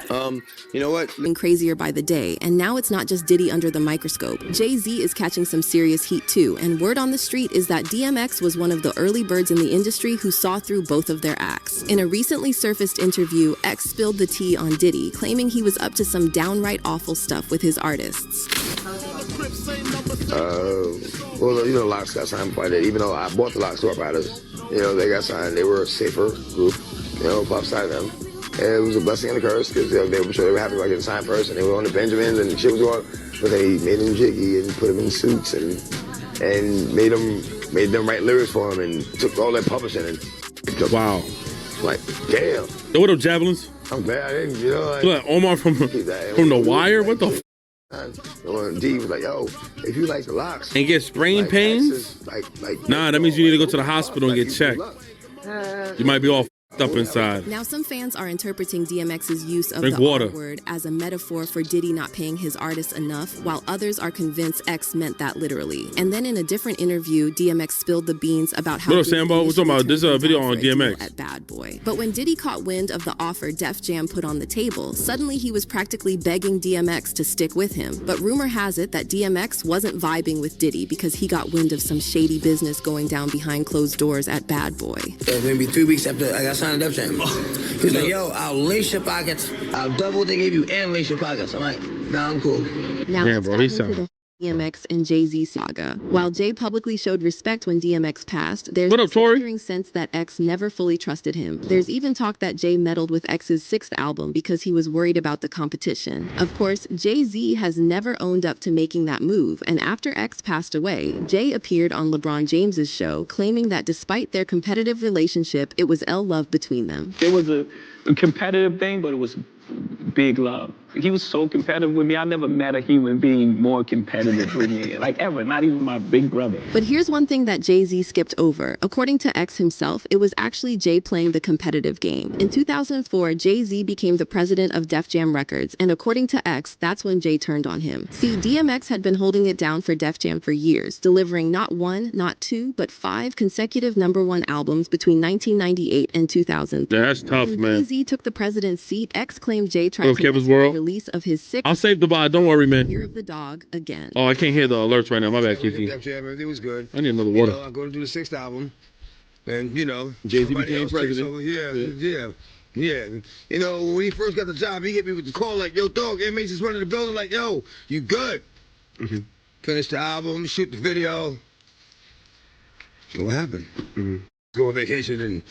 You know what? Getting crazier by the day, and now it's not just Diddy under the microscope. Jay-Z is catching some serious heat too, and word on the street is that DMX was one of the early birds in the industry who saw through both of their acts. In a recently surfaced interview, X spilled the tea on Diddy, claiming he was up to some downright awful stuff with his artists. Well, you know, Locks got signed by that. Even though I bought the Locks to our riders, you know, they got signed. They were a safer group, you know, Puff signed them. And it was a blessing and a curse because they were sure they were happy about getting signed first, and they were on the Benjamins and shit was going. But they made them jiggy and put them in suits and made them write lyrics for them and took all that publishing and wow. Like, damn. Yo, what up, Javelins? I'm glad I didn't, you know. Like Omar from The Wire? What the f? D was like, yo, if you like the Locks. And get sprain pains? Nah, that means you need to go to the hospital and get checked. You might be all up inside. Now, some fans are interpreting DMX's use of Drink the water. R word as a metaphor for Diddy not paying his artists enough, while others are convinced X meant that literally. And then in a different interview, DMX spilled the beans about how What up, Sambo? We're talking about this video on DMX. At Bad Boy. But when Diddy caught wind of the offer Def Jam put on the table, suddenly he was practically begging DMX to stick with him. But rumor has it that DMX wasn't vibing with Diddy because he got wind of some shady business going down behind closed doors at Bad Boy. It was maybe 3 weeks after I got signed to Def Jam. He was like, yo, I'll lace your pockets. I'll double what they gave you and lace your pockets. I'm like, nah, I'm cool. Now, yeah, bro, he's sound. DMX and Jay-Z saga. While Jay publicly showed respect when DMX passed, there's a lingering sense that X never fully trusted him. There's even talk that Jay meddled with X's 6th album because he was worried about the competition. Of course, Jay-Z has never owned up to making that move, and after X passed away, Jay appeared on LeBron James's show, claiming that despite their competitive relationship, it was love between them. It was a competitive thing, but it was big love. He was so competitive with me. I never met a human being more competitive with me, like ever, not even my big brother. But here's one thing that Jay-Z skipped over. According to X himself, it was actually Jay playing the competitive game. In 2004, Jay-Z became the president of Def Jam Records, and according to X, that's when Jay turned on him. See, DMX had been holding it down for Def Jam for years, delivering not 1, not 2, but 5 consecutive #1 albums between 1998 and 2000. Yeah, that's tough, when man. Jay-Z took the president's seat, X claimed Jay tried to Kevin's World. release of his 6th I'll save the bot. Don't worry, man. Year of the Dog again. Oh, I can't hear the alerts right now. My bad, Kiki. Everything was good. I need another water. You know, I'm going to do the 6th album, and you know, Jay-Z became president. So, yeah. You know, when he first got the job, he hit me with the call like, "Yo, dog, inmates is running the building." Like, "Yo, you good?" Finish the album, shoot the video. So what happened? Go on vacation and.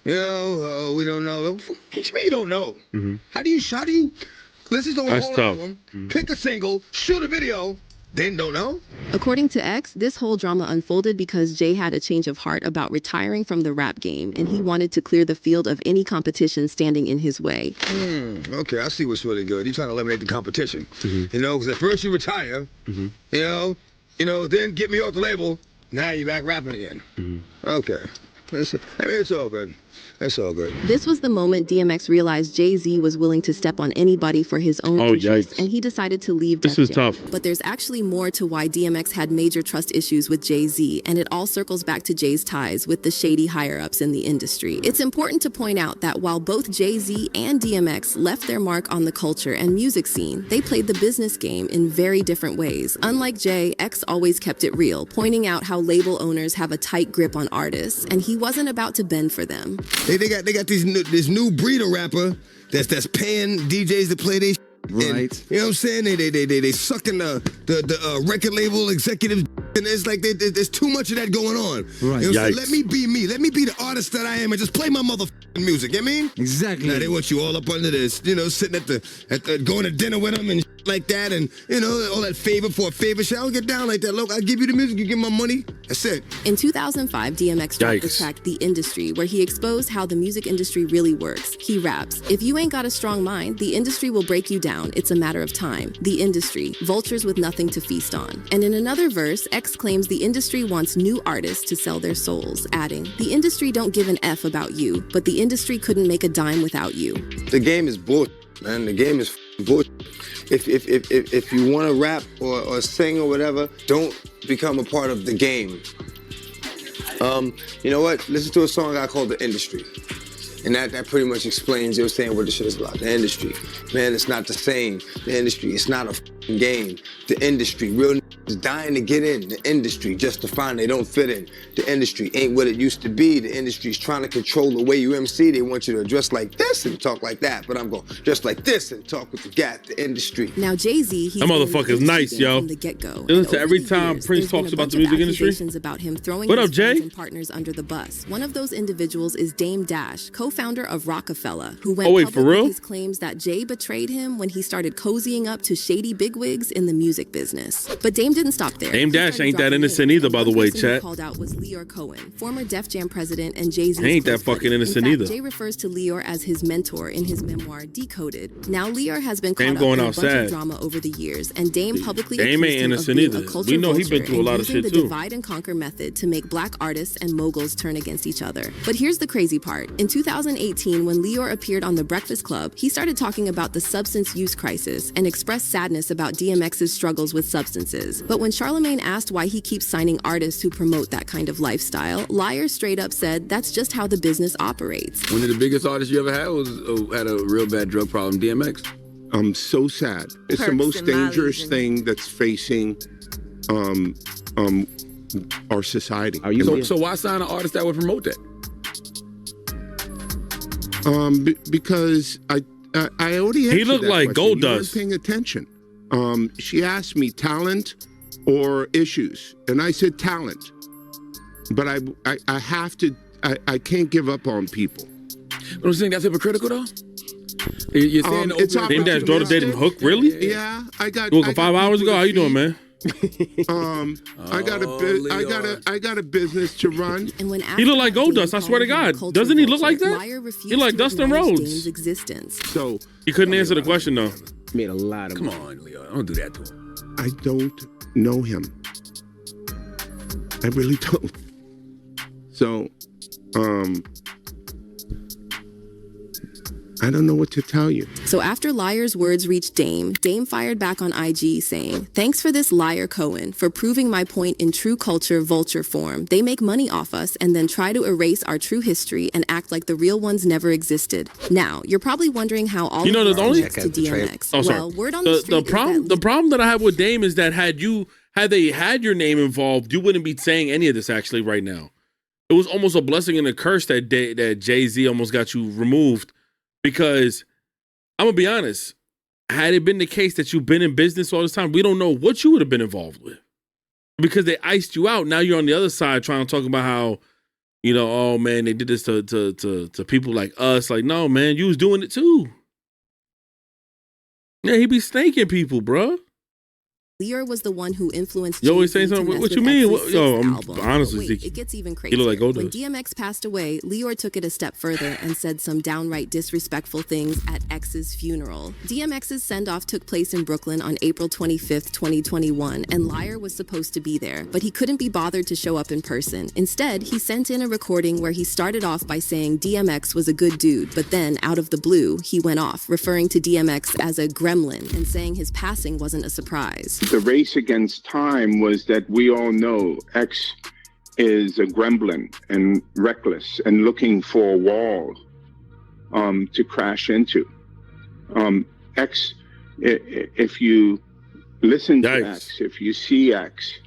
You know, we don't know. What you mean you don't know? How do you listen to a whole album, pick a single, shoot a video, then don't know? According to X, this whole drama unfolded because Jay had a change of heart about retiring from the rap game, and he wanted to clear the field of any competition standing in his way. Okay, I see what's really good. You're trying to eliminate the competition. You know, because at first you retire, you know, then get me off the label, now you're back rapping again. Okay. It's all good. It's all good. This was the moment DMX realized Jay-Z was willing to step on anybody for his own interests, and he decided to leave Def Jam. This is tough. But there's actually more to why DMX had major trust issues with Jay-Z, and it all circles back to Jay's ties with the shady higher-ups in the industry. It's important to point out that while both Jay-Z and DMX left their mark on the culture and music scene, they played the business game in very different ways. Unlike Jay, X always kept it real, pointing out how label owners have a tight grip on artists, and he wasn't about to bend for them. They got this new breed of rapper that's paying DJs to play their shit. Right. And, you know what I'm saying? They sucking the record label executives, and it's like there's too much of that going on. Right. You know what I'm saying? Let me be me. Let me be the artist that I am and just play my motherfucking music. You know what I mean? Exactly. Now they want you all up under this, you know, sitting at the going to dinner with them and like that, and you know, all that favor for a favor shit. I don't get down like that. Look, I give you the music, you give my money. That's it. In 2005, DMX dropped the track The Industry, where he exposed how the music industry really works. He raps, "If you ain't got a strong mind, the industry will break you down. It's a matter of time. The industry, vultures with nothing to feast on." And in another verse, X claims the industry wants new artists to sell their souls, adding, "The industry don't give an F about you, but the industry couldn't make a dime without you." The game is bullshit, man. The game is bullshit. If you want to rap or sing or whatever, don't become a part of the game. You know what? Listen to a song I called The Industry. And that pretty much explains, saying what the shit is about. The industry. Man, it's not the same. The industry, it's not a f***ing game. The industry, real is dying to get in. The industry, just to find they don't fit in. The industry ain't what it used to be. The industry's trying to control the way you MC. They want you to dress like this and talk like that. But I'm going to dress like this and talk with the gap. The industry. Now, Jay-Z, he's that motherfucker's nice, yo. from the get-go. Listen, every time Prince talks about the music industry. About him throwing what his up, Jay? friends and partners under the bus. One of those individuals is Dame Dash, co-founder of Rockefeller, who went public for real? with his claims that Jay betrayed him when he started cozying up to shady bigwigs in the music business. But Dame didn't stop there. Dame Dash ain't that innocent either, by the way, chat. Called out was Lyor Cohen, former Def Jam president and Jay-Z's ain't that fucking innocent either. Jay refers to Lyor as his mentor in his memoir Decoded. Now Lyor has been caught up going in a outside. bunch of drama over the years, and Dame publicly Dame ain't innocent either. We know he's been through a lot of shit the too. Divide and conquer method to make black artists and moguls turn against each other. But here's the crazy part. In 2018, when Lyor appeared on The Breakfast Club, he started talking about the substance use crisis and expressed sadness about DMX's struggles with substances. But when Charlemagne asked why he keeps signing artists who promote that kind of lifestyle, Lyor straight up said that's just how the business operates. One of the biggest artists you ever had had a real bad drug problem, DMX. I'm so sad. It's the most dangerous thing that's facing our society. So why sign an artist that would promote that? Because I already answered He looked that like question. Gold You Dust. weren't paying attention. She asked me talent or issues, and I said talent. But I have to. I can't give up on people. Don't you think that's hypocritical though? You're saying Dame Dash daughter dated Hook, really? Yeah, I got. You woke up 5 hours ago. How you doing, man? I got a business to run. And when He look like Gold Dust, I swear to God. Doesn't he look like that? He like Dustin Rhodes. Existence. So he couldn't answer the question though. Made a lot of Come on, Lyor. Don't do that to him. I don't know him. I really don't. So, I don't know what to tell you. So after Lyor's words reached Dame fired back on IG saying, "Thanks for this, Lyor Cohen, for proving my point in true culture vulture form. They make money off us and then try to erase our true history and act like the real ones never existed." Now, you're probably wondering how all of this connects to DMX. Oh, sorry. Well, word on the street the problem that I have with Dame is that had they had your name involved, you wouldn't be saying any of this actually right now. It was almost a blessing and a curse that Jay-Z almost got you removed. Because I'm gonna be honest, had it been the case that you've been in business all this time, we don't know what you would have been involved with. Because they iced you out. Now you're on the other side trying to talk about how, oh man, they did this to people like us. Like, no, man, you was doing it too. Yeah, he be snaking people, bro. Lyor was the one who influenced. You always saying something. What you mean? I'm honestly, it gets even crazier. You look like Gold When Dust. DMX passed away, Lyor took it a step further and said some downright disrespectful things at X's funeral. DMX's send-off took place in Brooklyn on April 25th, 2021, and Lyor was supposed to be there, but he couldn't be bothered to show up in person. Instead, he sent in a recording where he started off by saying DMX was a good dude, but then, out of the blue, he went off, referring to DMX as a gremlin and saying his passing wasn't a surprise. The race against time was that we all know X is a gremlin and reckless and looking for a wall to crash into. X, if you listen to X, if you see X,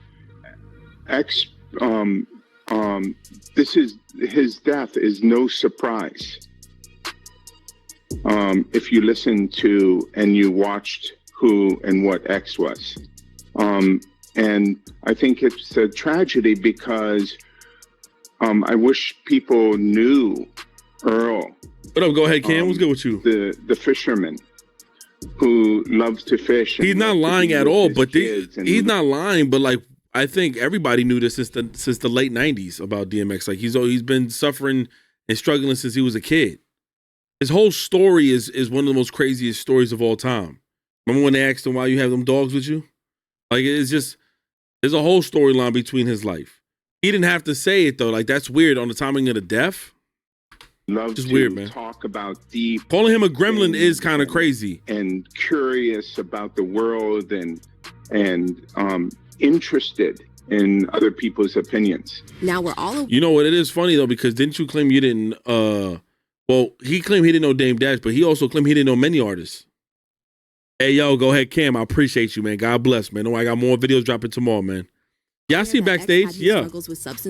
this is his death is no surprise. If you listen to and you watched who and what X was. And I think it's a tragedy because I wish people knew Earl. What up? Go ahead, Cam. What's good with you? The fisherman who loves to fish. He's not lying at all, but he's not lying. But like, I think everybody knew this since the late '90s about DMX. Like he's been suffering and struggling since he was a kid. His whole story is one of the most craziest stories of all time. Remember when they asked him why you have them dogs with you? Like it's just there's a whole storyline between his life. He didn't have to say it though. Like that's weird on the timing of the death. Love just to weird, man. Talk about deep. Calling him a gremlin is kind of crazy. And curious about the world and interested in other people's opinions. Now we're all. You know what? It is funny though because didn't you claim you didn't Well, he claimed he didn't know Dame Dash, but he also claimed he didn't know many artists. Hey, yo, go ahead, Cam. I appreciate you, man. God bless, man. I got more videos dropping tomorrow, man. Yeah, I see backstage. Yeah.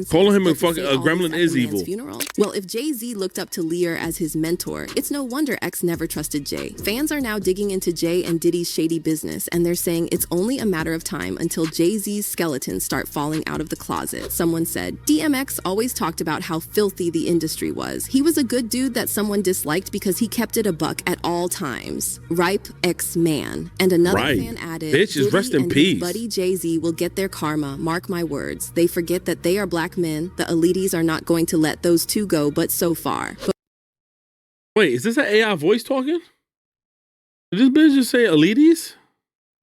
Calling him a fucking gremlin is evil. Funeral? Well, if Jay-Z looked up to Lyor as his mentor, it's no wonder X never trusted Jay. Fans are now digging into Jay and Diddy's shady business, and they're saying it's only a matter of time until Jay-Z's skeletons start falling out of the closet. Someone said, DMX always talked about how filthy the industry was. He was a good dude that someone disliked because he kept it a buck at all times. Ripe X-Man. And another fan added, Bitches, rest in peace. His buddy Jay-Z will get their karma. Mark my words. They forget that they are black men. The elites are not going to let those two go, but so far. Wait, is this an AI voice talking? Did this bitch just say elites?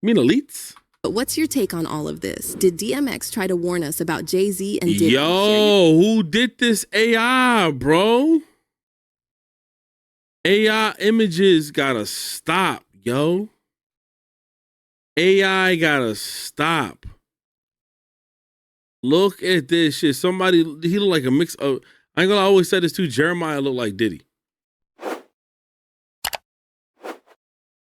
You mean elites? But what's your take on all of this? Did DMX try to warn us about Jay-Z and Diddy? Yo, who did this AI, bro? AI images gotta stop, yo. AI gotta stop. Look at this shit. Somebody, he looked like a mix of, I ain't gonna always say this too, Jeremiah looked like Diddy.